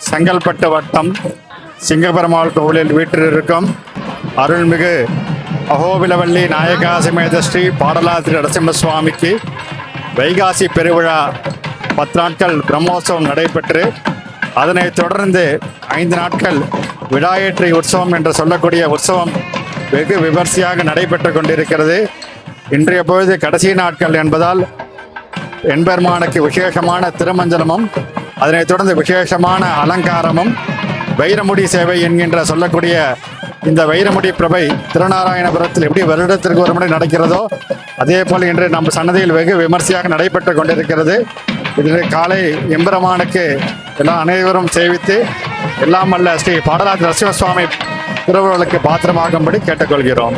செங்கல்பட்டு வட்டம் சிங்கபெருமாள் கோவிலில் வீற்றிருக்கும் அருள்மிகு அகோபிலவல்லி நாயகா சமேத ஸ்ரீ பாடலாத்திரி நரசிம்ம சுவாமிக்கு வைகாசி பெருவிழா 10 நாட்கள் பிரம்மோற்சவம் நடைபெற்று அதனைத் தொடர்ந்து 5 நாட்கள் விடாயேற்றி உற்சவம் என்று சொல்லக்கூடிய உற்சவம் வெகு விமர்சையாக நடைபெற்று கொண்டிருக்கிறது. இன்றைய பொழுது கடைசி நாட்கள் என்பதால் எம்பெருமானுக்கு விசேஷமான திருமஞ்சனமும் அதனைத் தொடர்ந்து விசேஷமான அலங்காரமும் வைரமுடி சேவை என்கின்ற சொல்லக்கூடிய இந்த வைரமுடி பிரபை திருநாராயணபுரத்தில் எப்படி வருடத்திற்கு ஒரு முறை நடக்கிறதோ அதே போல் இன்று நம்ம சன்னதியில் வெகு விமர்சையாக நடைபெற்று கொண்டிருக்கிறது. இன்று காலை எம்பெருமானுக்கு எல்லாம் அனைவரும் சேவித்து எல்லாம் அல்ல ஸ்ரீ பாடலாத்திரி நரசிம்ம சுவாமி திருவருளுக்கு பாத்திரமாகும்படி கேட்டுக்கொள்கிறோம்.